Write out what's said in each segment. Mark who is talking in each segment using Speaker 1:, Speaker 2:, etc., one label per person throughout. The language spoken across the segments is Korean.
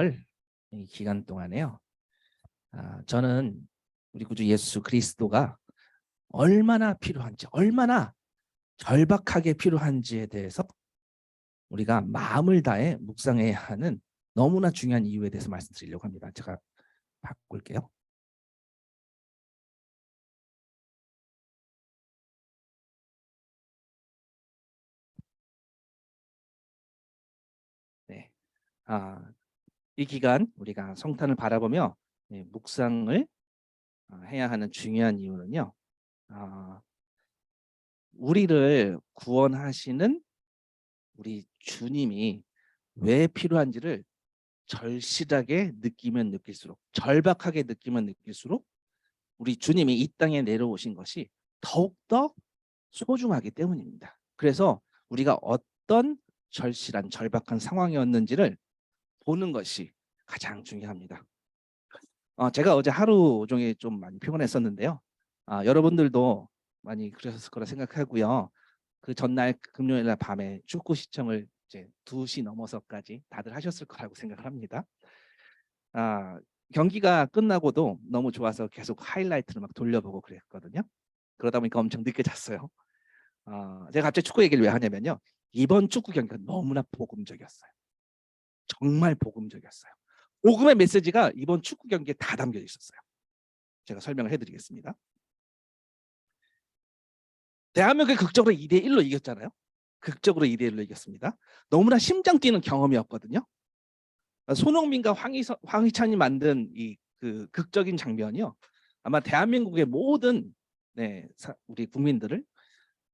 Speaker 1: 이 기간 동안에요. 저는 우리 구주 예수 그리스도가 얼마나 필요한지, 얼마나 절박하게 필요한지에 대해서 우리가 마음을 다해 묵상해야 하는 너무나 중요한 이유에 대해서 말씀드리려고 합니다. 제가 바꿀게요. 네. 이 기간 우리가 성탄을 바라보며 묵상을 해야 하는 중요한 이유는요. 우리를 구원하시는 우리 주님이 왜 필요한지를 절실하게 느끼면 느낄수록, 절박하게 느끼면 느낄수록 우리 주님이 이 땅에 내려오신 것이 더욱더 소중하기 때문입니다. 그래서 우리가 어떤 절실한 절박한 상황이었는지를 보는 것이 가장 중요합니다. 제가 어제 하루 종일 좀 많이 피곤했었는데요. 여러분들도 많이 그러셨을 거라 생각하고요. 그 전날 금요일 날 밤에 축구 시청을 이제 2시 넘어서까지 다들 하셨을 거라고 생각을 합니다. 경기가 끝나고도 너무 좋아서 계속 하이라이트를 막 돌려보고 그랬거든요. 그러다 보니까 엄청 늦게 잤어요. 제가 갑자기 축구 얘기를 왜 하냐면요. 이번 축구 경기가 너무나 복음적이었어요. 정말 복음적이었어요. 복음의 메시지가 이번 축구 경기에 다 담겨 있었어요. 제가 설명을 해드리겠습니다. 대한민국이 극적으로 2대1로 이겼잖아요. 극적으로 2대1로 이겼습니다. 너무나 심장 뛰는 경험이었거든요. 손흥민과 황희찬이 만든 이 그 극적인 장면이요. 아마 대한민국의 모든 우리 국민들을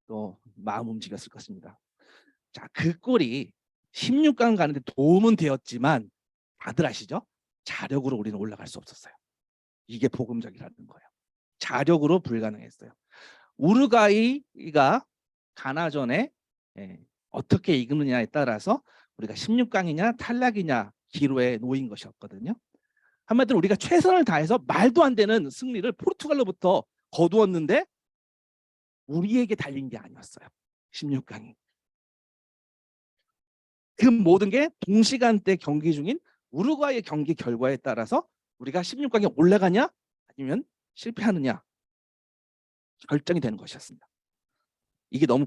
Speaker 1: 또 마음 움직였을 것입니다. 자, 그 골이 16강 가는데 도움은 되었지만 다들 아시죠? 자력으로 우리는 올라갈 수 없었어요. 이게 복음적이라는 거예요. 자력으로 불가능했어요. 우루과이가 가나전에 어떻게 이기느냐에 따라서 우리가 16강이냐 탈락이냐 기로에 놓인 것이었거든요. 한마디로 우리가 최선을 다해서 말도 안 되는 승리를 포르투갈로부터 거두었는데 우리에게 달린 게 아니었어요. 16강이. 그 모든 게 동시간대 경기 중인 우루과이의 경기 결과에 따라서 우리가 16강에 올라가냐 아니면 실패하느냐 결정이 되는 것이었습니다. 이게 너무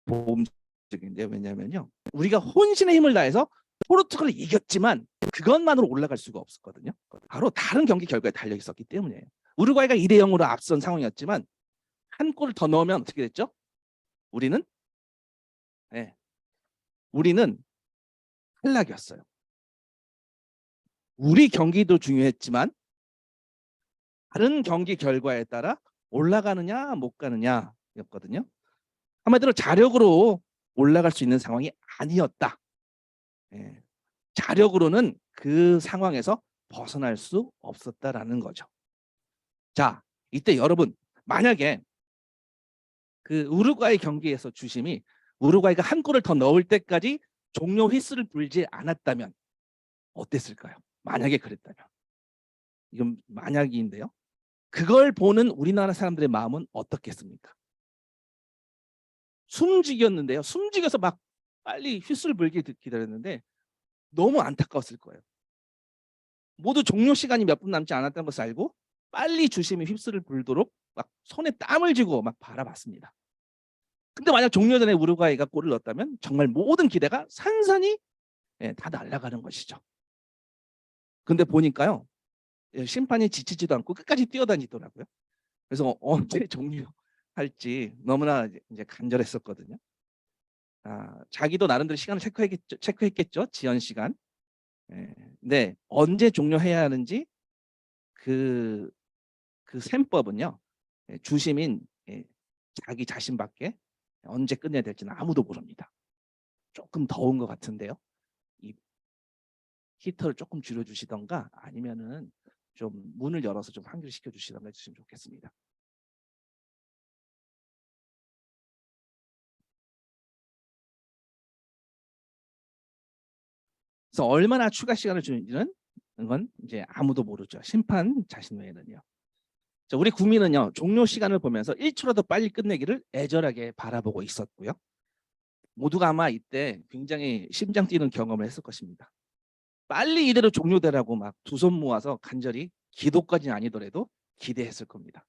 Speaker 1: 보험적인데요. 왜냐하면요. 우리가 혼신의 힘을 다해서 포르투갈을 이겼지만 그것만으로 올라갈 수가 없었거든요. 바로 다른 경기 결과에 달려 있었기 때문이에요. 우루과이가 2대0으로 앞선 상황이었지만 한 골을 더 넣으면 어떻게 됐죠? 우리는 탈락이었어요. 우리 경기도 중요했지만 다른 경기 결과에 따라 올라가느냐 못 가느냐였거든요. 한마디로 자력으로 올라갈 수 있는 상황이 아니었다. 자력으로는 그 상황에서 벗어날 수 없었다라는 거죠. 자, 이때 여러분 만약에 그 우루과이 경기에서 주심이 우루과이가 한 골을 더 넣을 때까지 종료 휘슬을 불지 않았다면 어땠을까요? 만약에 그랬다면. 이건 만약인데요. 그걸 보는 우리나라 사람들의 마음은 어떻겠습니까? 숨지겼는데요. 숨지겨서 막 빨리 휘슬 불기 기다렸는데 너무 안타까웠을 거예요. 모두 종료 시간이 몇 분 남지 않았다는 것을 알고 빨리 주심이 휘슬을 불도록 막 손에 땀을 쥐고 막 바라봤습니다. 근데 만약 종료 전에 우루과이가 골을 넣었다면 정말 모든 기대가 산산이 다 날아가는 것이죠. 근데 보니까요. 심판이 지치지도 않고 끝까지 뛰어다니더라고요. 그래서 언제 종료할지 너무나 이제 간절했었거든요. 자기도 나름대로 시간을 체크했겠죠. 지연 시간. 근데 언제 종료해야 하는지 그 셈법은요. 주심인 자기 자신밖에 언제 끝내야 될지는 아무도 모릅니다. 조금 더운 것 같은데요. 이 히터를 조금 줄여주시던가 아니면은 좀 문을 열어서 좀 환기시켜 주시던가 해주시면 좋겠습니다. 그래서 얼마나 추가 시간을 주는지는 건 이제 아무도 모르죠. 심판 자신 외에는요. 자, 우리 국민은요. 종료 시간을 보면서 1초라도 빨리 끝내기를 애절하게 바라보고 있었고요. 모두가 아마 이때 굉장히 심장 뛰는 경험을 했을 것입니다. 빨리 이대로 종료되라고 막 두 손 모아서 간절히 기도까지는 아니더라도 기대했을 겁니다.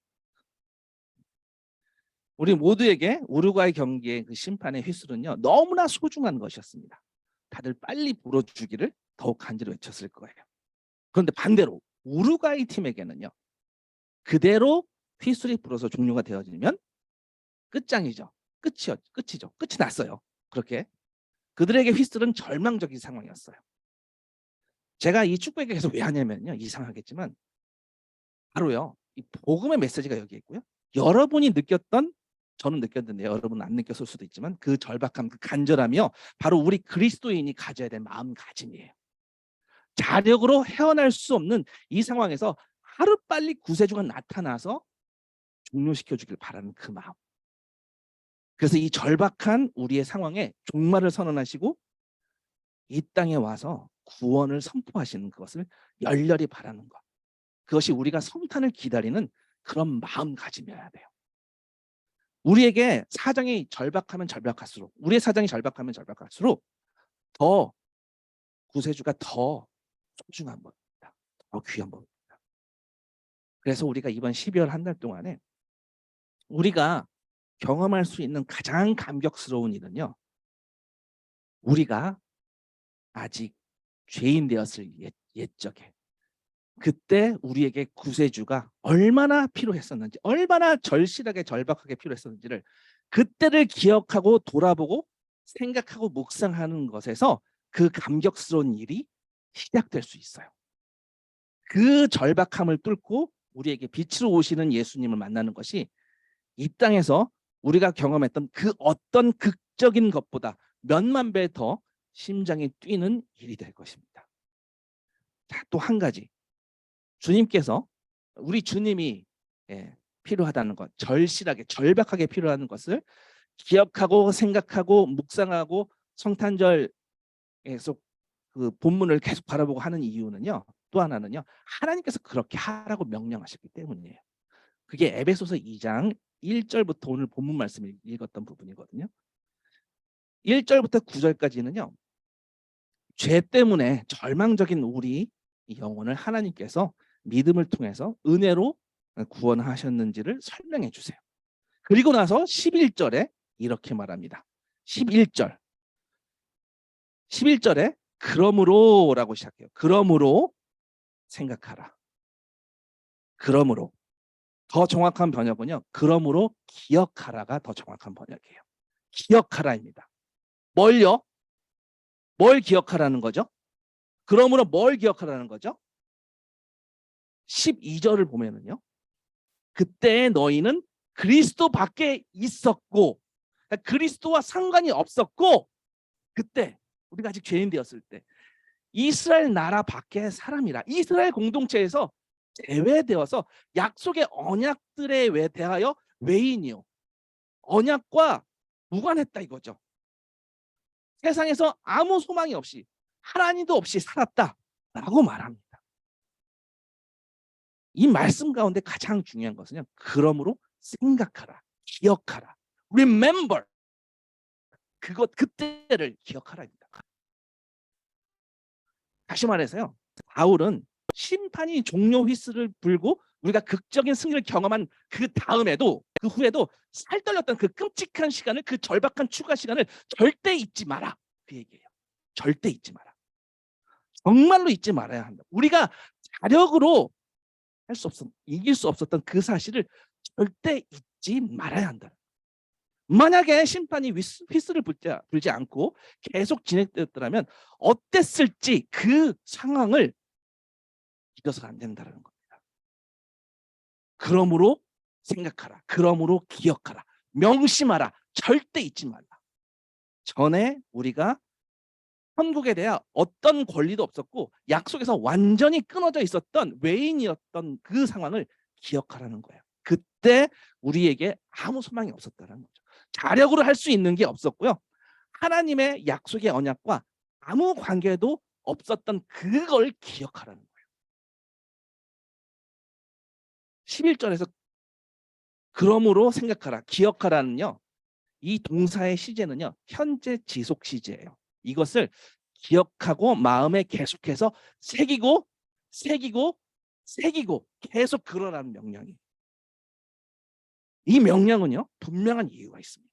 Speaker 1: 우리 모두에게 우루과이 경기의 그 심판의 휘슬은요, 너무나 소중한 것이었습니다. 다들 빨리 불어주기를 더욱 간절히 외쳤을 거예요. 그런데 반대로 우루과이 팀에게는요, 그대로 휘슬이 불어서 종료가 되어지면 끝장이죠. 끝이죠. 끝이 났어요. 그렇게 그들에게 휘슬은 절망적인 상황이었어요. 제가 이 축구 얘기 계속 왜 하냐면요, 이상하겠지만 바로요, 이 복음의 메시지가 여기 있고요. 여러분이 느꼈던, 저는 느꼈는데 여러분은 안 느꼈을 수도 있지만 그 절박함, 그 간절함이요, 바로 우리 그리스도인이 가져야 될 마음가짐이에요. 자력으로 헤어날 수 없는 이 상황에서 하루빨리 구세주가 나타나서 종료시켜 주길 바라는 그 마음. 그래서 이 절박한 우리의 상황에 종말을 선언하시고 이 땅에 와서 구원을 선포하시는 것을 열렬히 바라는 것. 그것이 우리가 성탄을 기다리는 그런 마음가짐이어야 돼요. 우리에게 사정이 절박하면 절박할수록, 우리의 사정이 절박하면 절박할수록 더 구세주가 더 소중한 법입니다. 더 귀한 법입니다. 그래서 우리가 이번 12월 한 달 동안에 우리가 경험할 수 있는 가장 감격스러운 일은요, 우리가 아직 죄인 되었을 옛적에 그때 우리에게 구세주가 얼마나 필요했었는지, 얼마나 절실하게 절박하게 필요했었는지를 그때를 기억하고 돌아보고 생각하고 묵상하는 것에서 그 감격스러운 일이 시작될 수 있어요. 그 절박함을 뚫고 우리에게 빛으로 오시는 예수님을 만나는 것이 이 땅에서 우리가 경험했던 그 어떤 극적인 것보다 몇만 배 더 심장이 뛰는 일이 될 것입니다. 자, 또 한 가지. 주님께서, 우리 주님이 필요하다는 것, 절실하게 절박하게 필요한 것을 기억하고 생각하고 묵상하고 성탄절 계속 그 본문을 계속 바라보고 하는 이유는요, 또 하나는요, 하나님께서 그렇게 하라고 명령하셨기 때문이에요. 그게 에베소서 2장 1절부터 오늘 본문 말씀을 읽었던 부분이거든요. 1절부터 9절까지는요, 죄 때문에 절망적인 우리 영혼을 하나님께서 믿음을 통해서 은혜로 구원하셨는지를 설명해 주세요. 그리고 나서 11절에 이렇게 말합니다. 11절에 그러므로라고 시작해요. 그러므로 생각하라. 그러므로. 더 정확한 번역은요, 그러므로 기억하라가 더 정확한 번역이에요. 기억하라입니다. 뭘요? 뭘 기억하라는 거죠? 그러므로 뭘 기억하라는 거죠? 12절을 보면은요, 그때 너희는 그리스도 밖에 있었고, 그러니까 그리스도와 상관이 없었고, 그때 우리가 아직 죄인 되었을 때 이스라엘 나라 밖의 사람이라, 이스라엘 공동체에서 제외되어서 약속의 언약들에 대하여 외인이요, 언약과 무관했다 이거죠. 세상에서 아무 소망이 없이, 하나님도 없이 살았다라고 말합니다. 이 말씀 가운데 가장 중요한 것은요, 그러므로 생각하라, 기억하라, remember, 그때를 기억하라입니다. 다시 말해서요, 바울은 심판이 종료 휘슬을 불고 우리가 극적인 승리를 경험한 그 다음에도, 그 후에도 살떨렸던 그 끔찍한 시간을, 그 절박한 추가 시간을 절대 잊지 마라, 그 얘기예요. 절대 잊지 마라. 정말로 잊지 말아야 한다. 우리가 자력으로 이길 수 없었던 그 사실을 절대 잊지 말아야 한다. 만약에 심판이 휘슬을 불지 않고 계속 진행되었더라면 어땠을지 그 상황을 잊어서는 안 된다는 겁니다. 그러므로 생각하라. 그러므로 기억하라. 명심하라. 절대 잊지 말라. 전에 우리가 천국에 대한 어떤 권리도 없었고 약속에서 완전히 끊어져 있었던 외인이었던 그 상황을 기억하라는 거예요. 그때 우리에게 아무 소망이 없었다는 거죠. 자력으로 할 수 있는 게 없었고요. 하나님의 약속의 언약과 아무 관계도 없었던 그걸 기억하라는 거예요. 11절에서 그러므로 생각하라, 기억하라는요, 이 동사의 시제는요, 현재 지속 시제예요. 이것을 기억하고 마음에 계속해서 새기고 계속 그러라는 명령이에요. 이 명령은요, 분명한 이유가 있습니다.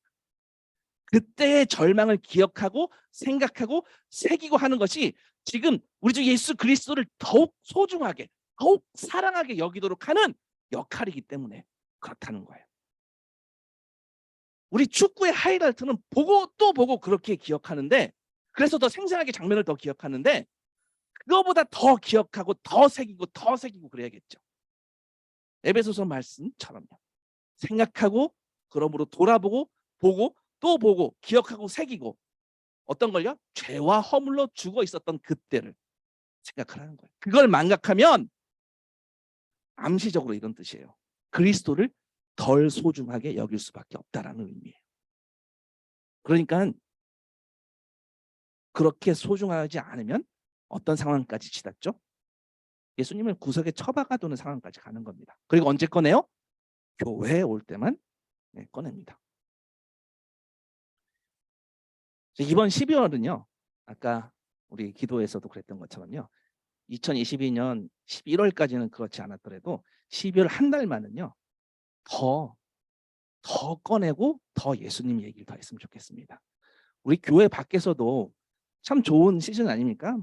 Speaker 1: 그때의 절망을 기억하고 생각하고 새기고 하는 것이 지금 우리 주 예수 그리스도를 더욱 소중하게, 더욱 사랑하게 여기도록 하는 역할이기 때문에 그렇다는 거예요. 우리 축구의 하이라이트는 보고 또 보고 그렇게 기억하는데, 그래서 더 생생하게 장면을 더 기억하는데, 그거보다 더 기억하고 더 새기고 그래야겠죠. 에베소서 말씀처럼요. 생각하고 그러므로 돌아보고 보고 또 보고 기억하고 새기고, 어떤 걸요? 죄와 허물로 죽어 있었던 그때를 생각하라는 거예요. 그걸 망각하면 암시적으로 이런 뜻이에요. 그리스도를 덜 소중하게 여길 수밖에 없다라는 의미예요. 그러니까 그렇게 소중하지 않으면 어떤 상황까지 치닫죠? 예수님을 구석에 처박아 두는 상황까지 가는 겁니다. 그리고 언제 꺼내요? 교회에 올 때만 꺼냅니다. 이번 12월은요, 아까 우리 기도에서도 그랬던 것처럼요, 2022년 11월까지는 그렇지 않았더라도 12월 한 달만은요, 더 꺼내고 더 예수님 얘기를 더 했으면 좋겠습니다. 우리 교회 밖에서도 참 좋은 시즌 아닙니까?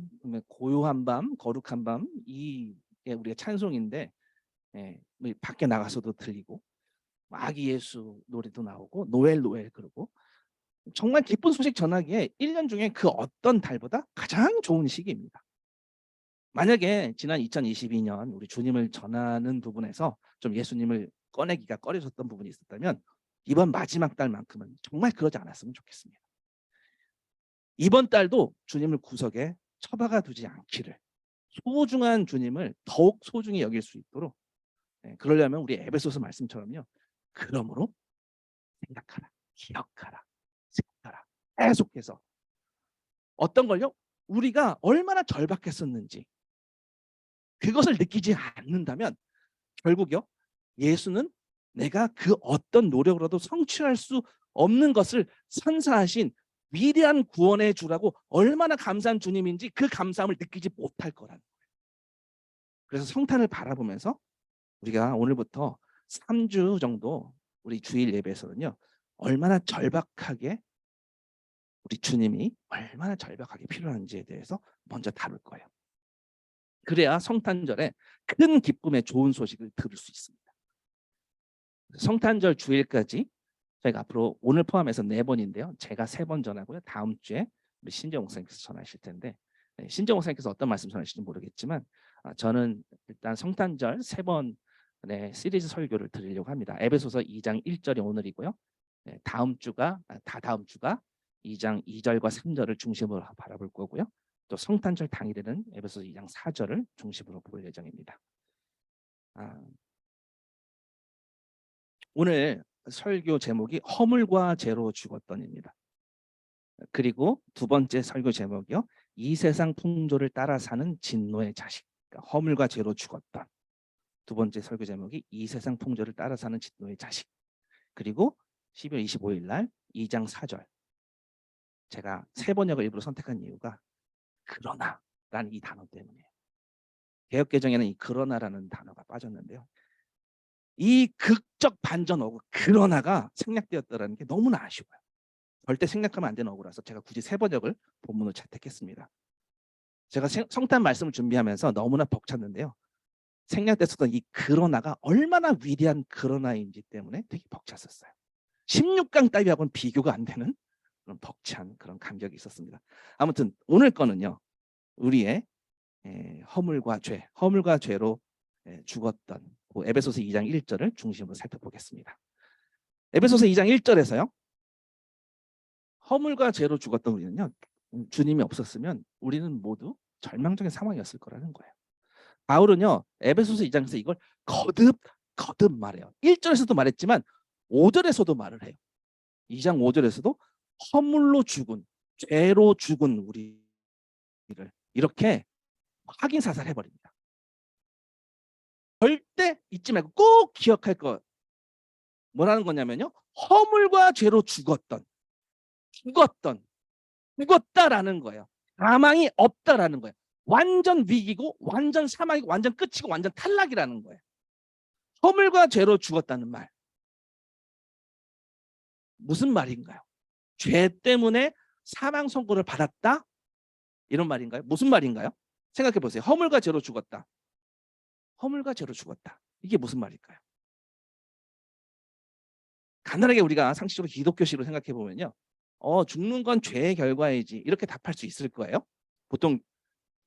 Speaker 1: 고요한 밤, 거룩한 밤, 이게 우리가 찬송인데, 밖에 나가서도 들리고, 아기 예수 노래도 나오고, 노엘 그러고, 정말 기쁜 소식 전하기에 1년 중에 그 어떤 달보다 가장 좋은 시기입니다. 만약에 지난 2022년 우리 주님을 전하는 부분에서 좀 예수님을 꺼내기가 꺼려졌던 부분이 있었다면, 이번 마지막 달만큼은 정말 그러지 않았으면 좋겠습니다. 이번 달도 주님을 구석에 처박아 두지 않기를, 소중한 주님을 더욱 소중히 여길 수 있도록, 그러려면 우리 에베소서 말씀처럼요, 그러므로 생각하라, 기억하라, 생각하라, 계속해서 어떤 걸요? 우리가 얼마나 절박했었는지 그것을 느끼지 않는다면 결국요, 예수는 내가 그 어떤 노력으로도 성취할 수 없는 것을 선사하신 위대한 구원의 주라고 얼마나 감사한 주님인지 그 감사함을 느끼지 못할 거라는 거예요. 그래서 성탄을 바라보면서 우리가 오늘부터 3주 정도 우리 주일 예배에서는요, 얼마나 절박하게 우리 주님이 얼마나 절박하게 필요한지에 대해서 먼저 다룰 거예요. 그래야 성탄절에 큰 기쁨의 좋은 소식을 들을 수 있습니다. 성탄절 주일까지 저희가 앞으로 오늘 포함해서 4번인데요. 제가 3번 전하고요. 다음 주에 우리 신재용 목사님께서 전하실 텐데, 신재용 목사님께서 어떤 말씀 전하실지 모르겠지만, 저는 일단 성탄절 3번의 시리즈 설교를 드리려고 합니다. 에베소서 2장 1절이 오늘이고요. 다음 주가 2장 2절과 3절을 중심으로 바라볼 거고요. 또 성탄절 당일에는 에베소서 2장 4절을 중심으로 볼 예정입니다. 오늘 설교 제목이 허물과 죄로 죽었던입니다. 그리고 두 번째 설교 제목이요, 이 세상 풍조를 따라 사는 진노의 자식. 그러니까 허물과 죄로 죽었던. 두 번째 설교 제목이 이 세상 풍조를 따라 사는 진노의 자식. 그리고 12월 25일 날 2장 4절. 제가 3번역을 일부러 선택한 이유가 그러나라는 이 단어 때문이에요. 개역개정에는 이 그러나라는 단어가 빠졌는데요, 이 극적 반전 어구 그러나가 생략되었다는 게 너무나 아쉬워요. 절대 생략하면 안 되는 어구라서 제가 굳이 3번역을 본문으로 채택했습니다. 제가 성탄 말씀을 준비하면서 너무나 벅찼는데요, 생략됐었던 이 그러나가 얼마나 위대한 그러나인지 때문에 되게 벅찼었어요. 16강 따위하고는 비교가 안 되는 그런 벅찬 그런 감격이 있었습니다. 아무튼 오늘 거는요, 우리의 허물과 죄로 죽었던 에베소서 2장 1절을 중심으로 살펴보겠습니다. 에베소서 2장 1절에서요, 허물과 죄로 죽었던 우리는요, 주님이 없었으면 우리는 모두 절망적인 상황이었을 거라는 거예요. 바울은요, 에베소서 2장에서 이걸 거듭 말해요. 1절에서도 말했지만 5절에서도 말을 해요. 2장 5절에서도 허물로 죽은, 죄로 죽은 우리를 이렇게 확인사살 해버립니다. 절대 잊지 말고 꼭 기억할 것, 뭐라는 거냐면요, 허물과 죄로 죽었다라는 거예요. 사망이 없다라는 거예요. 완전 위기고 완전 사망이고 완전 끝이고 완전 탈락이라는 거예요. 허물과 죄로 죽었다는 말. 무슨 말인가요? 죄 때문에 사망 선고를 받았다? 이런 말인가요? 무슨 말인가요? 생각해 보세요. 허물과 죄로 죽었다. 허물과 죄로 죽었다. 이게 무슨 말일까요? 간단하게 우리가 상식적으로 기독교식으로 생각해 보면요. 죽는 건 죄의 결과이지. 이렇게 답할 수 있을 거예요. 보통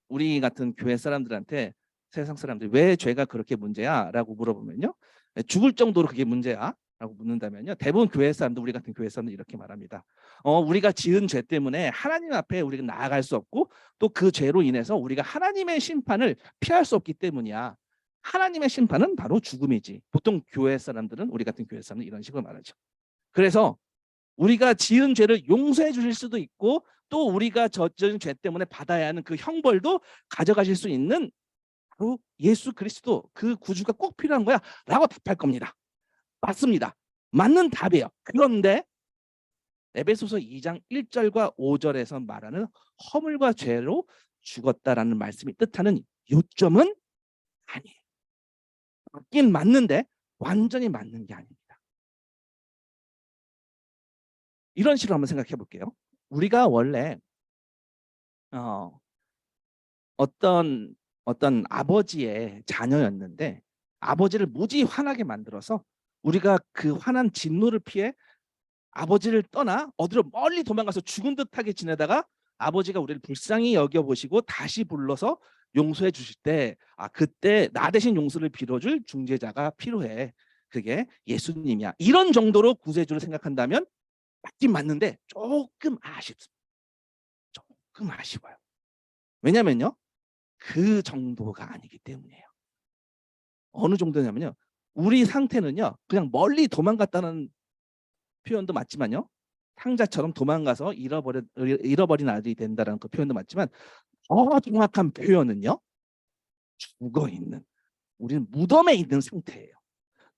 Speaker 1: 우리 같은 교회 사람들한테 세상 사람들이 왜 죄가 그렇게 문제야? 라고 물어보면요. 죽을 정도로 그게 문제야? 라고 묻는다면요. 대부분 교회 사람들, 우리 같은 교회 사람들 이렇게 말합니다. 우리가 지은 죄 때문에 하나님 앞에 우리가 나아갈 수 없고 또 그 죄로 인해서 우리가 하나님의 심판을 피할 수 없기 때문이야. 하나님의 심판은 바로 죽음이지. 보통 교회 사람들은, 우리 같은 교회 사람들은 이런 식으로 말하죠. 그래서 우리가 지은 죄를 용서해 주실 수도 있고 또 우리가 저지른 죄 때문에 받아야 하는 그 형벌도 가져가실 수 있는 바로 예수 그리스도, 그 구주가 꼭 필요한 거야 라고 답할 겁니다. 맞습니다. 맞는 답이에요. 그런데 에베소서 2장 1절과 5절에서 말하는 허물과 죄로 죽었다라는 말씀이 뜻하는 요점은 아니에요. 맞긴 맞는데 완전히 맞는 게 아닙니다. 이런 식으로 한번 생각해 볼게요. 우리가 원래 어떤 아버지의 자녀였는데 아버지를 무지 화나게 만들어서 우리가 그 화난 진노를 피해 아버지를 떠나 어디로 멀리 도망가서 죽은 듯하게 지내다가 아버지가 우리를 불쌍히 여겨보시고 다시 불러서 용서해 주실 때 그때 나 대신 용서를 빌어줄 중재자가 필요해. 그게 예수님이야. 이런 정도로 구세주를 생각한다면 맞긴 맞는데 조금 아쉽습니다. 조금 아쉬워요. 왜냐면요. 그 정도가 아니기 때문이에요. 어느 정도냐면요. 우리 상태는요. 그냥 멀리 도망갔다는 표현도 맞지만요. 탕자처럼 도망가서 잃어버린 아들이 된다는 그 표현도 맞지만 더 정확한 표현은요. 죽어있는, 우리는 무덤에 있는 상태예요.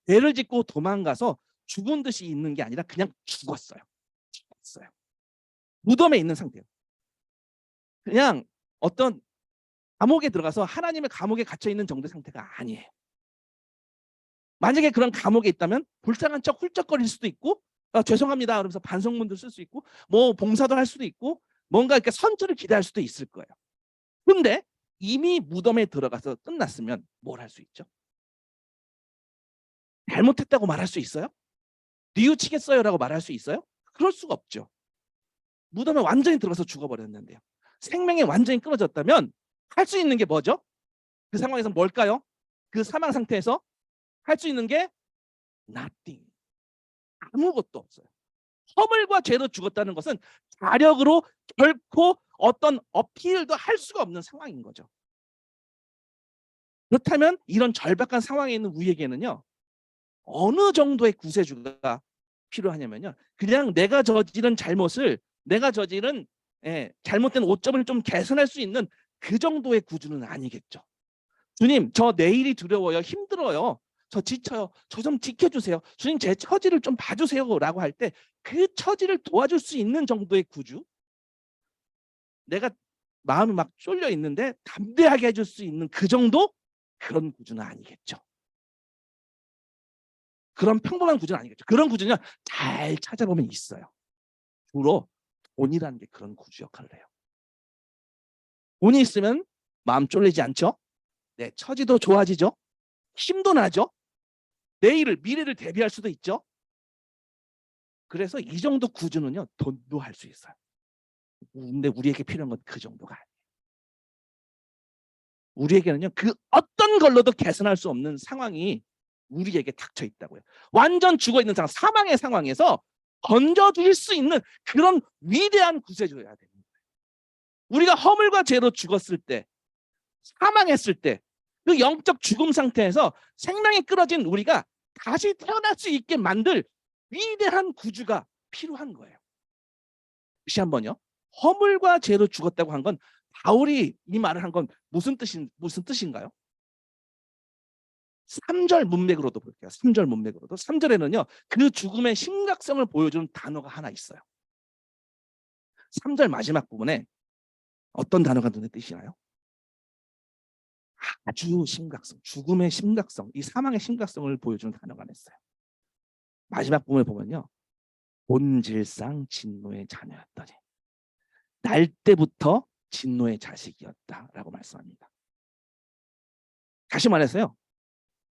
Speaker 1: 죄를 짓고 도망가서 죽은 듯이 있는 게 아니라 그냥 죽었어요. 무덤에 있는 상태예요. 그냥 어떤 감옥에 들어가서 하나님의 감옥에 갇혀 있는 정도의 상태가 아니에요. 만약에 그런 감옥에 있다면 불쌍한 척 훌쩍거릴 수도 있고 죄송합니다 그러면서 반성문도 쓸 수 있고 뭐 봉사도 할 수도 있고 뭔가 이렇게 선처를 기대할 수도 있을 거예요. 근데 이미 무덤에 들어가서 끝났으면 뭘 할 수 있죠? 잘못했다고 말할 수 있어요? 뉘우치겠어요라고 말할 수 있어요? 그럴 수가 없죠. 무덤에 완전히 들어가서 죽어버렸는데요. 생명이 완전히 끊어졌다면 할 수 있는 게 뭐죠? 그 상황에서 뭘까요? 그 사망 상태에서 할 수 있는 게 nothing. 아무것도 없어요. 허물과 죄로 죽었다는 것은 자력으로 결코 어떤 어필도 할 수가 없는 상황인 거죠. 그렇다면 이런 절박한 상황에 있는 우리에게는요. 어느 정도의 구세주가 필요하냐면요. 그냥 내가 저지른 잘못을, 내가 저지른 잘못된 오점을 좀 개선할 수 있는 그 정도의 구주는 아니겠죠. 주님, 저 내일이 두려워요. 힘들어요. 저 지쳐요. 저 좀 지켜주세요. 주님, 제 처지를 좀 봐주세요. 라고 할 때 그 처지를 도와줄 수 있는 정도의 구주, 내가 마음이 막 쫄려 있는데 담대하게 해줄 수 있는 그 정도? 그런 구주는 아니겠죠. 그런 평범한 구주는 아니겠죠. 그런 구주는 잘 찾아보면 있어요. 주로 돈이라는 게 그런 구주 역할을 해요. 돈이 있으면 마음 쫄리지 않죠. 네, 처지도 좋아지죠. 힘도 나죠. 내일을, 미래를 대비할 수도 있죠. 그래서 이 정도 구주는요. 돈도 할 수 있어요. 근데 우리에게 필요한 건 그 정도가 아니에요. 우리에게는요. 그 어떤 걸로도 개선할 수 없는 상황이 우리에게 닥쳐 있다고요. 완전 죽어있는 상황, 사망의 상황에서 건져줄 수 있는 그런 위대한 구세주여야 됩니다. 우리가 허물과 죄로 죽었을 때, 사망했을 때, 그 영적 죽음 상태에서 생명이 끊어진 우리가 다시 태어날 수 있게 만들 위대한 구주가 필요한 거예요. 다시 한번요. 허물과 죄로 죽었다고 한 건, 바울이 이 말을 한 건 무슨 뜻인가요? 3절 문맥으로도 볼게요. 3절 문맥으로도. 3절에는요. 그 죽음의 심각성을 보여주는 단어가 하나 있어요. 3절 마지막 부분에 어떤 단어가 눈에 띄시나요? 아주 심각성, 죽음의 심각성, 이 사망의 심각성을 보여주는 단어가 냈어요. 마지막 부분을 보면요. 본질상 진노의 자녀였더니 날 때부터 진노의 자식이었다라고 말씀합니다. 다시 말해서요.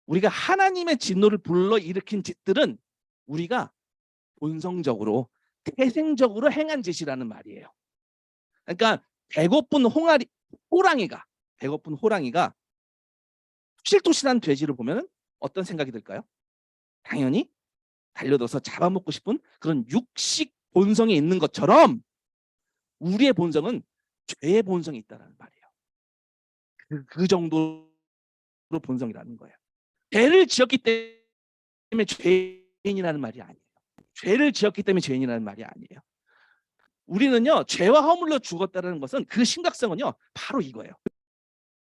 Speaker 1: 우리가 하나님의 진노를 불러일으킨 짓들은 우리가 본성적으로 태생적으로 행한 짓이라는 말이에요. 그러니까 배고픈 호랑이가 톡실톡실한 돼지를 보면 어떤 생각이 들까요? 당연히 달려들어서 잡아먹고 싶은 그런 육식 본성이 있는 것처럼 우리의 본성은 죄의 본성이 있다는 말이에요. 그 정도로 본성이라는 거예요. 죄를 지었기 때문에 죄인이라는 말이 아니에요. 죄를 지었기 때문에 죄인이라는 말이 아니에요. 우리는요, 죄와 허물로 죽었다는 것은 그 심각성은요, 바로 이거예요.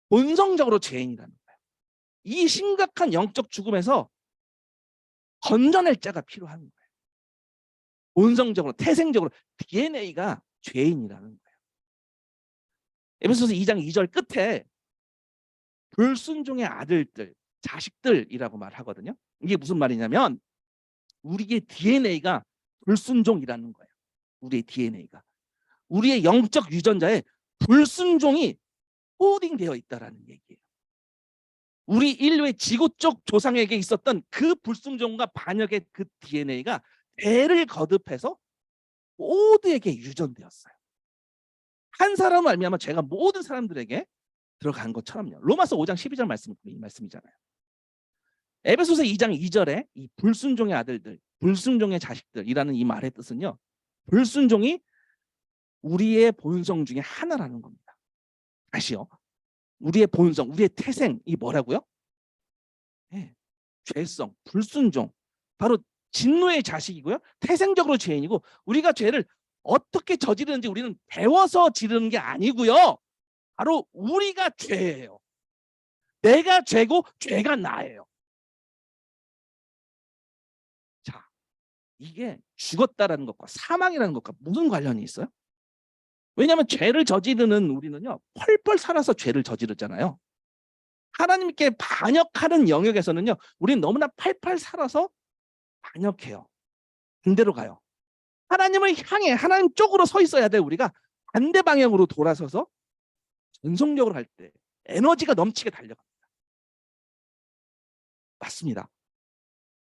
Speaker 1: 본성적으로 죄인이라는 거예요. 이 심각한 영적 죽음에서 건져낼 자가 필요한 거예요. 본성적으로, 태생적으로 DNA가 죄인이라는 거예요. 에베소서 2장 2절 끝에 불순종의 아들들, 자식들이라고 말하거든요. 이게 무슨 말이냐면 우리의 DNA가 불순종이라는 거예요. 우리의 DNA가. 우리의 영적 유전자에 불순종이 코딩되어 있다라는 얘기예요. 우리 인류의 지구 쪽 조상에게 있었던 그 불순종과 반역의 그 DNA가 대를 거듭해서 모두에게 유전되었어요. 한 사람을 말미암아 죄가 모든 사람들에게 들어간 것처럼요. 로마서 5장 12절 말씀이잖아요. 에베소서 2장 2절에 이 불순종의 아들들, 불순종의 자식들이라는 이 말의 뜻은요. 불순종이 우리의 본성 중에 하나라는 겁니다. 다시요. 우리의 본성, 우리의 태생이 뭐라고요? 네, 죄성, 불순종. 바로 진노의 자식이고요. 태생적으로 죄인이고 우리가 죄를 어떻게 저지르는지 우리는 배워서 지르는 게 아니고요. 바로 우리가 죄예요. 내가 죄고 죄가 나예요. 자, 이게 죽었다라는 것과 사망이라는 것과 무슨 관련이 있어요? 왜냐하면 죄를 저지르는 우리는요. 펄펄 살아서 죄를 저지르잖아요. 하나님께 반역하는 영역에서는요. 우리는 너무나 팔팔 살아서 반역해요. 반대로 가요. 하나님을 향해 하나님 쪽으로 서 있어야 돼. 우리가 반대 방향으로 돌아서서 전속력으로 할 때 에너지가 넘치게 달려갑니다. 맞습니다.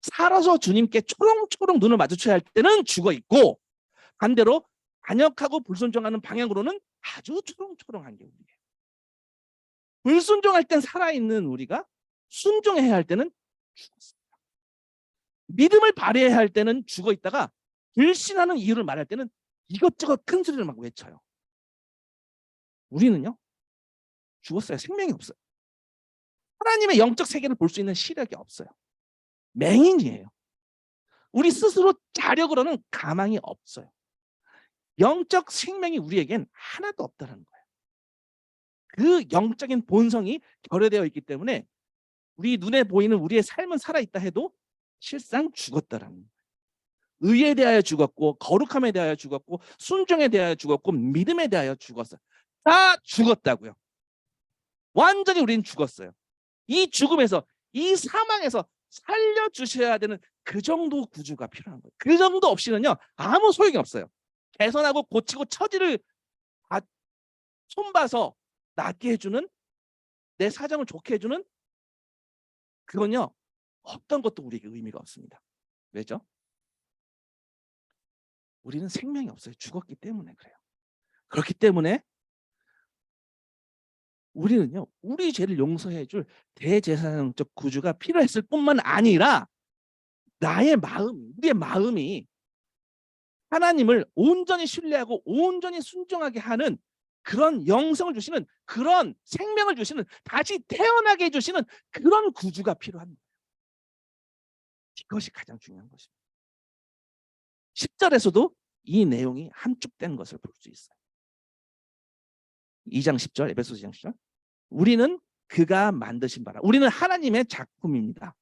Speaker 1: 살아서 주님께 초롱초롱 눈을 마주쳐야 할 때는 죽어 있고 반대로 반역하고 불순종하는 방향으로는 아주 초롱초롱한 게 우리예요. 불순종할 땐 살아있는 우리가 순종해야 할 때는 죽었습니다. 믿음을 발휘해야 할 때는 죽어 있다가 불신하는 이유를 말할 때는 이것저것 큰 소리를 막 외쳐요. 우리는요 죽었어요. 생명이 없어요. 하나님의 영적 세계를 볼 수 있는 시력이 없어요. 맹인이에요. 우리 스스로 자력으로는 가망이 없어요. 영적 생명이 우리에겐 하나도 없다는 거예요. 그 영적인 본성이 결여되어 있기 때문에 우리 눈에 보이는 우리의 삶은 살아있다 해도 실상 죽었다라는 거예요. 의에 대하여 죽었고 거룩함에 대하여 죽었고 순종에 대하여 죽었고 믿음에 대하여 죽었어요. 다 죽었다고요. 완전히 우리는 죽었어요. 이 죽음에서 이 사망에서 살려주셔야 되는 그 정도 구주가 필요한 거예요. 그 정도 없이는요 아무 소용이 없어요. 개선하고 고치고 처지를 손봐서 낫게 해주는 내 사정을 좋게 해주는 그건요 어떤 것도 우리에게 의미가 없습니다. 왜죠? 우리는 생명이 없어요. 죽었기 때문에 그래요. 그렇기 때문에 우리는요 우리 죄를 용서해 줄 대제사장적 구주가 필요했을 뿐만 아니라 나의 마음, 우리의 마음이 하나님을 온전히 신뢰하고 온전히 순종하게 하는 그런 영성을 주시는 그런 생명을 주시는 다시 태어나게 해주시는 그런 구주가 필요한 거예요. 이것이 가장 중요한 것입니다. 10절에서도 이 내용이 함축된 것을 볼 수 있어요. 2장 10절, 에베소서 2장 10절. 우리는 그가 만드신 바라. 우리는 하나님의 작품입니다.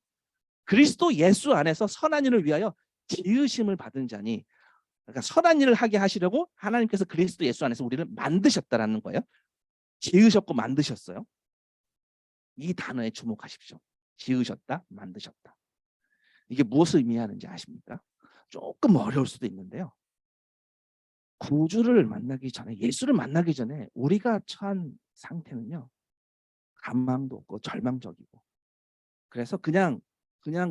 Speaker 1: 그리스도 예수 안에서 선한 일을 위하여 지으심을 받은 자니 그러니까 선한 일을 하게 하시려고 하나님께서 그리스도 예수 안에서 우리를 만드셨다라는 거예요. 지으셨고 만드셨어요. 이 단어에 주목하십시오. 지으셨다, 만드셨다. 이게 무엇을 의미하는지 아십니까? 조금 어려울 수도 있는데요. 구주를 만나기 전에, 예수를 만나기 전에 우리가 처한 상태는요, 가망도 없고 절망적이고, 그래서 그냥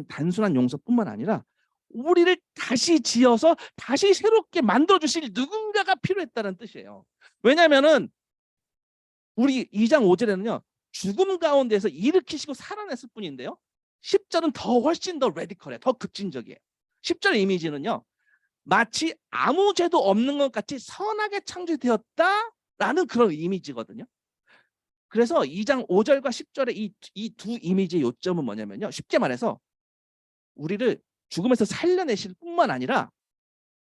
Speaker 1: 단순한 용서뿐만 아니라 우리를 다시 지어서 다시 새롭게 만들어 주실 누군가가 필요했다는 뜻이에요. 왜냐하면은 우리 2장 5절에는요, 죽음 가운데서 일으키시고 살아냈을 뿐인데요, 10절은 더 훨씬 더 레디컬해, 더 급진적이에요. 10절 이미지는요, 마치 아무 죄도 없는 것 같이 선하게 창조되었다라는 그런 이미지거든요. 그래서 2장 5절과 10절의 이 두 이미지의 요점은 뭐냐면요, 쉽게 말해서 우리를 죽음에서 살려내실 뿐만 아니라,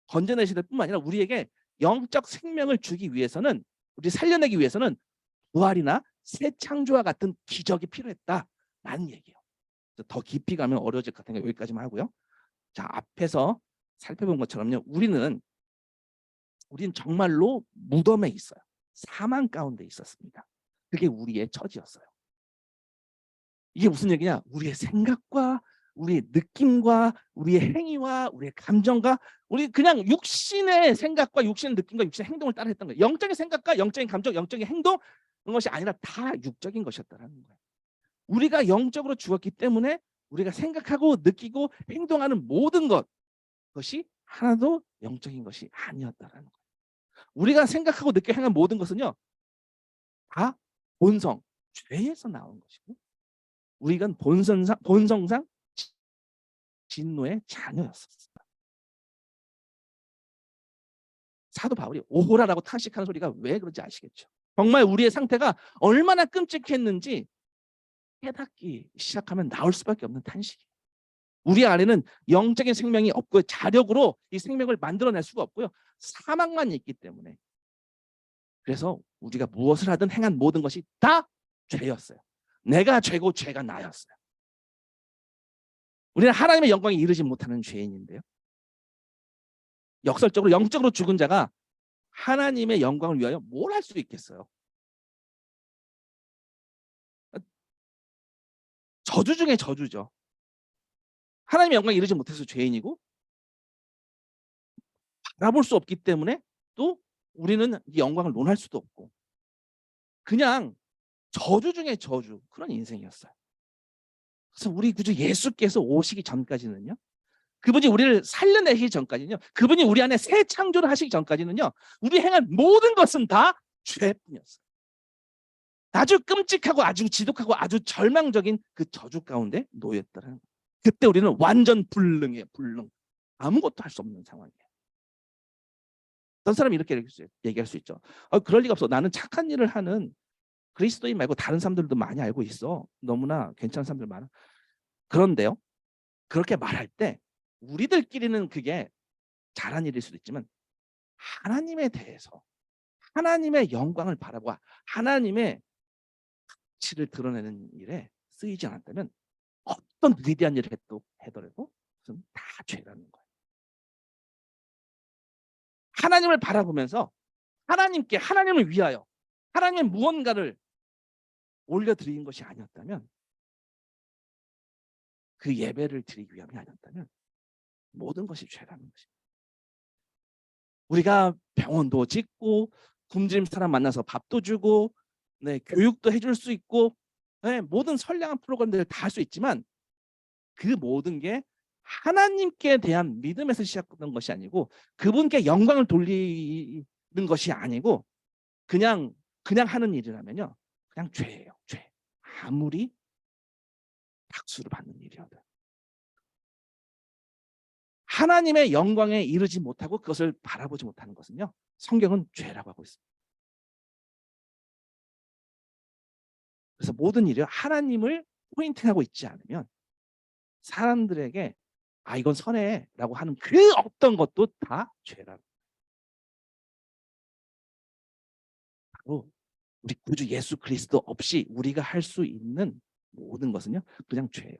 Speaker 1: 건져내실 뿐만 아니라 우리에게 영적 생명을 주기 위해서는, 우리 살려내기 위해서는 부활이나 새 창조와 같은 기적이 필요했다라는 얘기예요. 더 깊이 가면 어려워질 것 같으니까 여기까지만 하고요. 자, 앞에서 살펴본 것처럼요, 우리는 정말로 무덤에 있어요. 사망 가운데 있었습니다. 그게 우리의 처지였어요. 이게 무슨 얘기냐? 우리의 생각과 우리의 느낌과 우리의 행위와 우리의 감정과 우리 그냥 육신의 생각과 육신의 느낌과 육신의 행동을 따라 했던 거예요. 영적인 생각과 영적인 감정, 영적인 행동, 그런 것이 아니라 다 육적인 것이었다는 거예요. 우리가 영적으로 죽었기 때문에 우리가 생각하고 느끼고 행동하는 모든 것이 하나도 영적인 것이 아니었다는 거예요. 우리가 생각하고 느끼고 행하는 모든 것은요, 다 본성, 죄에서 나온 것이고, 우리가 본성상 진노의 자녀였습니다. 사도 바울이 오호라라고 탄식하는 소리가 왜 그런지 아시겠죠? 정말 우리의 상태가 얼마나 끔찍했는지 깨닫기 시작하면 나올 수밖에 없는 탄식이에요. 우리 안에는 영적인 생명이 없고 자력으로 이 생명을 만들어낼 수가 없고요, 사망만 있기 때문에, 그래서 우리가 무엇을 하든 행한 모든 것이 다 죄였어요. 내가 죄고 죄가 나였어요. 우리는 하나님의 영광에 이르지 못하는 죄인인데요, 역설적으로 영적으로 죽은 자가 하나님의 영광을 위하여 뭘 할 수 있겠어요? 저주 중에 저주죠. 하나님의 영광에 이르지 못해서 죄인이고, 바라볼 수 없기 때문에 또 우리는 이 영광을 논할 수도 없고, 그냥 저주 중에 저주, 그런 인생이었어요. 그래서 우리 구주 예수께서 오시기 전까지는요, 그분이 우리를 살려내시기 전까지는요, 그분이 우리 안에 새 창조를 하시기 전까지는요, 우리 행한 모든 것은 다 죄뿐이었어요. 아주 끔찍하고 아주 지독하고 아주 절망적인 그 저주 가운데 놓였다는 거예요. 그때 우리는 완전 불능이에요. 불능. 아무것도 할 수 없는 상황이에요. 어떤 사람이 이렇게 얘기할 수 있죠. 그럴 리가 없어. 나는 착한 일을 하는 그리스도인 말고 다른 사람들도 많이 알고 있어. 너무나 괜찮은 사람들 많아. 그런데요, 그렇게 말할 때 우리들끼리는 그게 잘한 일일 수도 있지만, 하나님에 대해서, 하나님의 영광을 바라보고 하나님의 가치를 드러내는 일에 쓰이지 않았다면 어떤 위대한 일을 해더라도 그것은 다 죄라는 거예요. 하나님을 바라보면서 하나님을 위하여 하나님의 무언가를 올려드리는 것이 아니었다면, 그 예배를 드리기 위함이 아니었다면 모든 것이 죄라는 것입니다. 우리가 병원도 짓고 굶주린 사람 만나서 밥도 주고, 네, 교육도 해줄 수 있고, 네, 모든 선량한 프로그램들을 다 할 수 있지만, 그 모든 게 하나님께 대한 믿음에서 시작된 것이 아니고, 그분께 영광을 돌리는 것이 아니고, 그냥 하는 일이라면요, 그냥 죄예요. 죄. 아무리 박수를 받는 일이어도 하나님의 영광에 이르지 못하고 그것을 바라보지 못하는 것은요, 성경은 죄라고 하고 있습니다. 그래서 모든 일이 하나님을 포인팅하고 있지 않으면 사람들에게 이건 선해라고 하는 그 어떤 것도 다 죄라고. 바로 우리 구주 예수 그리스도 없이 우리가 할 수 있는 모든 것은요, 그냥 죄예요.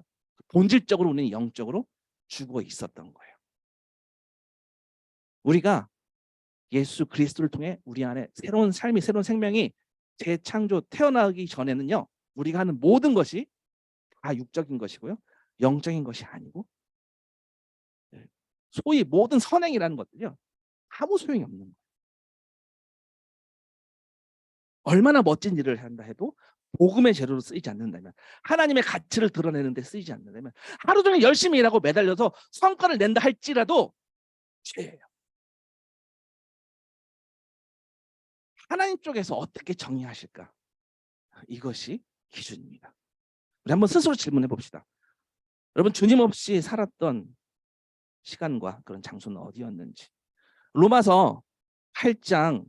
Speaker 1: 본질적으로 우리는 영적으로 죽어 있었던 거예요. 우리가 예수 그리스도를 통해 우리 안에 새로운 삶이, 새로운 생명이 재창조, 태어나기 전에는요, 우리가 하는 모든 것이 다 육적인 것이고요, 영적인 것이 아니고, 소위 모든 선행이라는 것들요, 아무 소용이 없는 거예요. 얼마나 멋진 일을 한다 해도 복음의 재료로 쓰이지 않는다면, 하나님의 가치를 드러내는 데 쓰이지 않는다면, 하루 종일 열심히 일하고 매달려서 성과를 낸다 할지라도 죄예요. 하나님 쪽에서 어떻게 정의하실까? 이것이 기준입니다. 우리 한번 스스로 질문해 봅시다. 여러분, 주님 없이 살았던 시간과 그런 장소는 어디였는지. 로마서 8장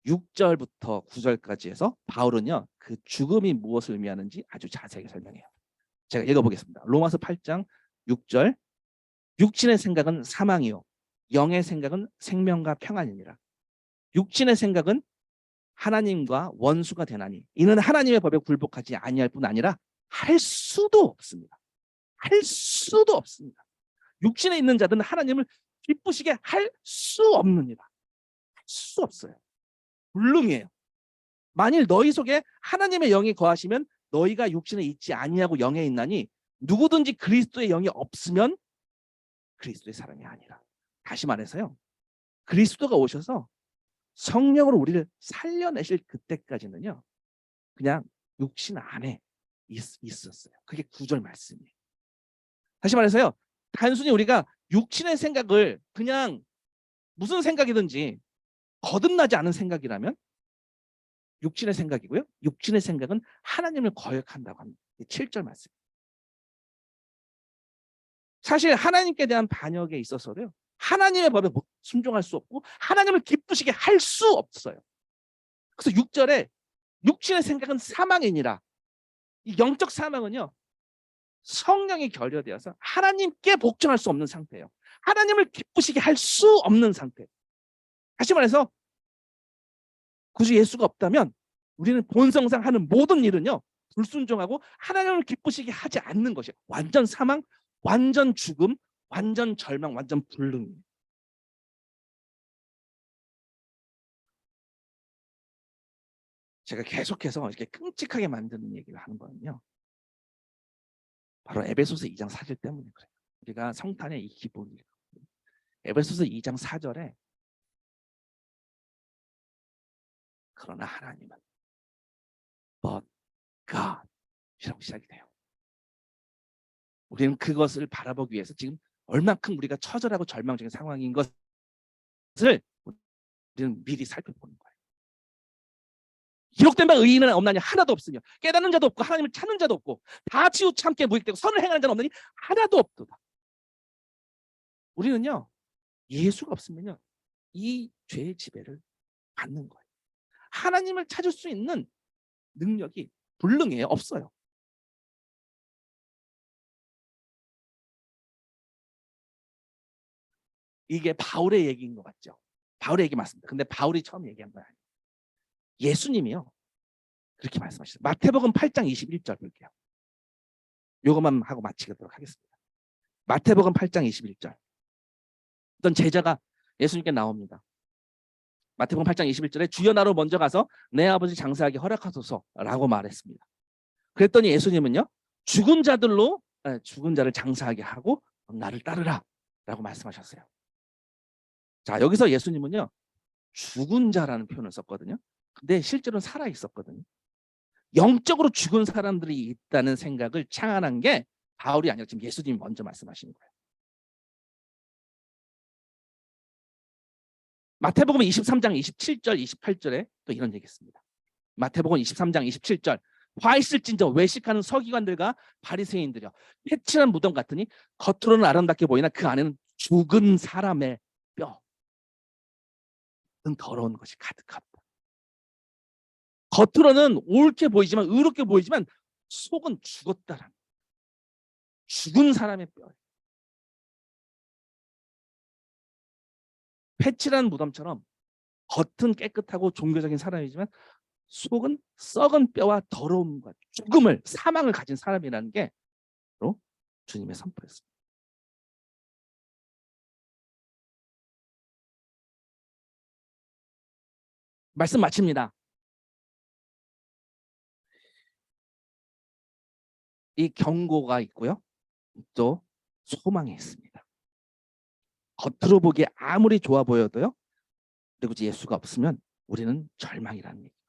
Speaker 1: 6절부터 9절까지 해서 바울은요, 그 죽음이 무엇을 의미하는지 아주 자세하게 설명해요. 제가 읽어보겠습니다. 로마서 8장 6절. 육신의 생각은 사망이요, 영의 생각은 생명과 평안이니라. 육신의 생각은 하나님과 원수가 되나니 이는 하나님의 법에 굴복하지 아니할 뿐 아니라 할 수도 없습니다. 할 수도 없습니다. 육신에 있는 자들은 하나님을 기쁘시게 할 수 없느니라. 할 수 없어요. 불능이에요. 만일 너희 속에 하나님의 영이 거하시면 너희가 육신에 있지 아니하고 영에 있나니 누구든지 그리스도의 영이 없으면 그리스도의 사람이 아니라. 다시 말해서요, 그리스도가 오셔서 성령으로 우리를 살려내실 그때까지는요, 그냥 육신 안에 있었어요. 그게 9절 말씀이에요. 다시 말해서요, 단순히 우리가 육신의 생각을 그냥 무슨 생각이든지 거듭나지 않은 생각이라면 육신의 생각이고요, 육신의 생각은 하나님을 거역한다고 합니다. 7절 말씀. 사실 하나님께 대한 반역에 있어서도요, 하나님의 법에 순종할 수 없고 하나님을 기쁘시게 할 수 없어요. 그래서 6절에 육신의 생각은 사망이니라. 이 영적 사망은요, 성령이 결여되어서 하나님께 복종할 수 없는 상태예요. 하나님을 기쁘시게 할 수 없는 상태. 다시 말해서 구주 예수가 없다면 우리는 본성상 하는 모든 일은요, 불순종하고 하나님을 기쁘시게 하지 않는 것이에요. 완전 사망, 완전 죽음, 완전 절망, 완전 불능. 제가 계속해서 이렇게 끔찍하게 만드는 얘기를 하는 거는요, 바로 에베소서 2장 4절 때문에 그래요. 우리가 성탄의 이 기본이에요. 에베소서 2장 4절에 그러나 하나님은 but God 이라고 시작이 돼요. 우리는 그것을 바라보기 위해서 지금 얼만큼 우리가 처절하고 절망적인 상황인 것을 우리는 미리 살펴보는 거예요. 기록된 바 의인은 없나니 하나도 없으며 깨닫는 자도 없고 하나님을 찾는 자도 없고 다 치우쳐 함께 무익되고 선을 행하는 자는 없나니 하나도 없도다. 우리는요, 예수가 없으면요, 이 죄의 지배를 받는 거예요. 하나님을 찾을 수 있는 능력이 불능해요. 없어요. 이게 바울의 얘기인 것 같죠? 바울의 얘기 맞습니다. 근데 바울이 처음 얘기한 건 아니에요. 예수님이요, 그렇게 말씀하셨어요. 마태복음 8장 21절 볼게요. 요것만 하고 마치도록 하겠습니다. 마태복음 8장 21절. 어떤 제자가 예수님께 나옵니다. 마태복음 8장 21절에 주여 나로 먼저 가서 내 아버지 장사하기 허락하소서라고 말했습니다. 그랬더니 예수님은요, 죽은 자를 장사하게 하고 나를 따르라 라고 말씀하셨어요. 자, 여기서 예수님은요, 죽은 자라는 표현을 썼거든요. 근데 실제로는 살아 있었거든요. 영적으로 죽은 사람들이 있다는 생각을 창안한 게 바울이 아니라 지금 예수님이 먼저 말씀하시는 거예요. 마태복음 23장 27절 28절에 또 이런 얘기 있습니다. 마태복음 23장 27절. 화 있을진저 외식하는 서기관들과 바리새인들이여, 해칠한 무덤 같으니 겉으로는 아름답게 보이나 그 안에는 죽은 사람의 뼈는 더러운 것이 가득하다. 겉으로는 옳게 보이지만, 의롭게 보이지만 속은 죽었다라는, 죽은 사람의 뼈. 패칠한 무덤처럼 겉은 깨끗하고 종교적인 사람이지만 속은 썩은 뼈와 더러움과 죽음을, 사망을 가진 사람이라는 게 바로 주님의 선포였습니다. 말씀 마칩니다. 이 경고가 있고요. 또 소망이 있습니다. 겉으로 보기에 아무리 좋아 보여도요. 그리고 예수가 없으면 우리는 절망이라는 얘기예요.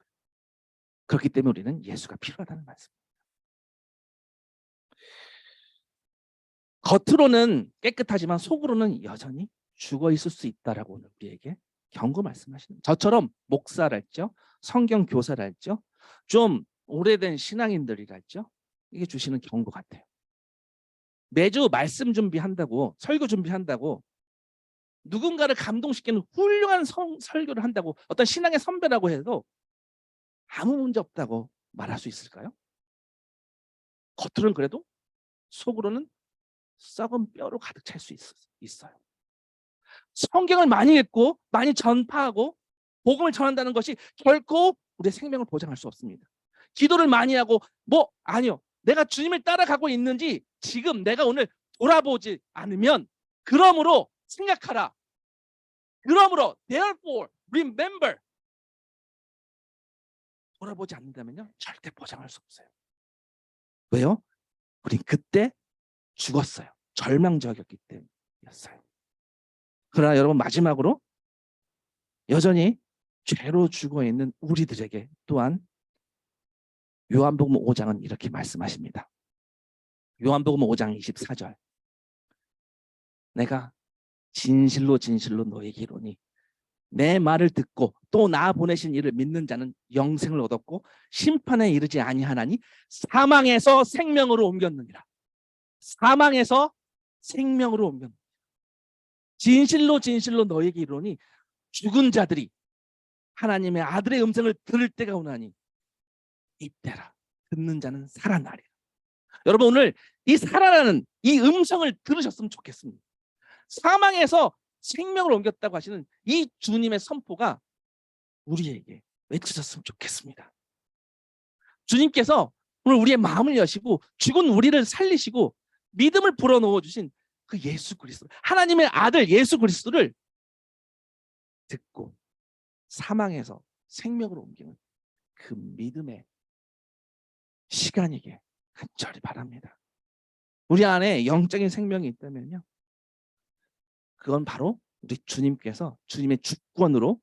Speaker 1: 그렇기 때문에 우리는 예수가 필요하다는 말씀입니다. 겉으로는 깨끗하지만 속으로는 여전히 죽어 있을 수 있다라고 오늘 우리에게 경고 말씀하시는 거예요. 저처럼 목사랄죠, 성경 교사랄죠, 좀 오래된 신앙인들이랄죠, 이게 주시는 경고 같아요. 매주 말씀 준비한다고, 설교 준비한다고, 누군가를 감동시키는 훌륭한 설교를 한다고 어떤 신앙의 선배라고 해도 아무 문제 없다고 말할 수 있을까요? 겉으로는 그래도 속으로는 썩은 뼈로 가득 찰 수 있어요. 성경을 많이 읽고 많이 전파하고 복음을 전한다는 것이 결코 우리의 생명을 보장할 수 없습니다. 기도를 많이 하고 아니요. 내가 주님을 따라가고 있는지 지금 내가 오늘 돌아보지 않으면, 그러므로 생각하라. 그러므로 therefore remember, 돌아보지 않는다면요 절대 보장할 수 없어요. 왜요? 우린 그때 죽었어요. 절망적이었기 때문이었어요. 그러나 여러분, 마지막으로 여전히 죄로 죽어있는 우리들에게 또한 요한복음 5장은 이렇게 말씀하십니다. 요한복음 5장 24절. 내가 진실로 진실로 너에게 이르노니 내 말을 듣고 또 나 보내신 이를 믿는 자는 영생을 얻었고 심판에 이르지 아니하나니 사망에서 생명으로 옮겼느니라. 사망에서 생명으로 옮겼느니라. 진실로 진실로 너에게 이르노니 죽은 자들이 하나님의 아들의 음성을 들을 때가 오나니 이때라. 듣는 자는 살아나리라. 여러분, 오늘 이 살아나는 이 음성을 들으셨으면 좋겠습니다. 사망에서 생명을 옮겼다고 하시는 이 주님의 선포가 우리에게 외쳐졌으면 좋겠습니다. 주님께서 오늘 우리의 마음을 여시고 죽은 우리를 살리시고 믿음을 불어넣어 주신 그 예수 그리스도, 하나님의 아들 예수 그리스도를 듣고 사망에서 생명으로 옮기는 그 믿음의 시간이게 간절히 바랍니다. 우리 안에 영적인 생명이 있다면요, 그건 바로 우리 주님께서 주님의 주권으로,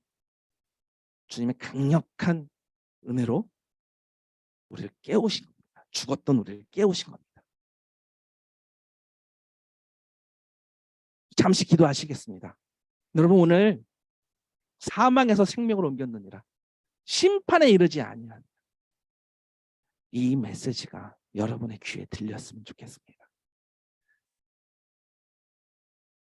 Speaker 1: 주님의 강력한 은혜로 우리를 깨우신 겁니다. 죽었던 우리를 깨우신 겁니다. 잠시 기도하시겠습니다. 여러분, 오늘 사망에서 생명으로 옮겼느니라 심판에 이르지 아니한 이 메시지가 여러분의 귀에 들렸으면 좋겠습니다.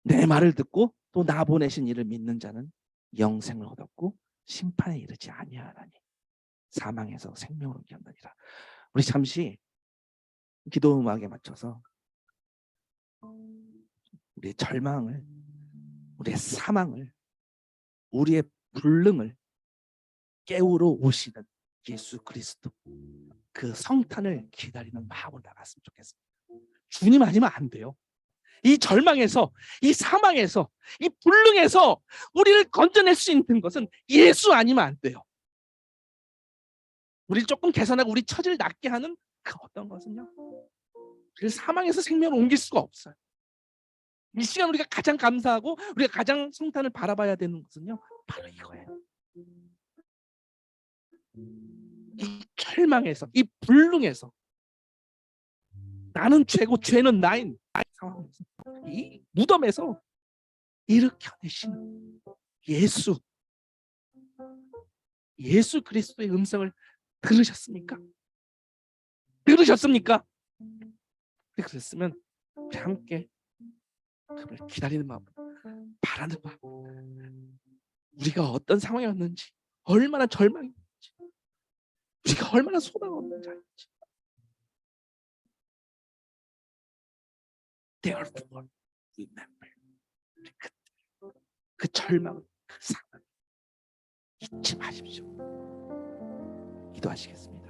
Speaker 1: 내 말을 듣고 또 나 보내신 이를 믿는 자는 영생을 얻었고 심판에 이르지 아니하나니 사망에서 생명으로 옮겼느니라. 우리 잠시 기도 음악에 맞춰서 우리의 절망을, 우리의 사망을, 우리의 불능을 깨우러 오시는 예수 그리스도, 그 성탄을 기다리는 마음으로 나갔으면 좋겠습니다. 주님 아니면 안 돼요. 이 절망에서, 이 사망에서, 이 불능에서 우리를 건져낼 수 있는 것은 예수 아니면 안 돼요. 우리를 조금 개선하고 우리 처지를 낫게 하는 그 어떤 것은요, 우리를 사망에서 생명으로 옮길 수가 없어요. 이 시간 우리가 가장 감사하고 우리가 가장 성탄을 바라봐야 되는 것은요, 바로 이거예요. 이 절망에서, 이 불능에서, 나는 죄고 죄는 나인 상황에서, 이 무덤에서 일으켜내시는 예수 그리스도의 음성을 들으셨습니까? 들으셨습니까? 그랬으면 우리 함께 그를 기다리는 마음, 바라는 마음, 우리가 어떤 상황이었는지, 얼마나 절망이었는지, 우리가 얼마나 소망 없는지 알지. Therefore remember, 그 절망, 그 상황 잊지 마십시오. 기도하시겠습니다.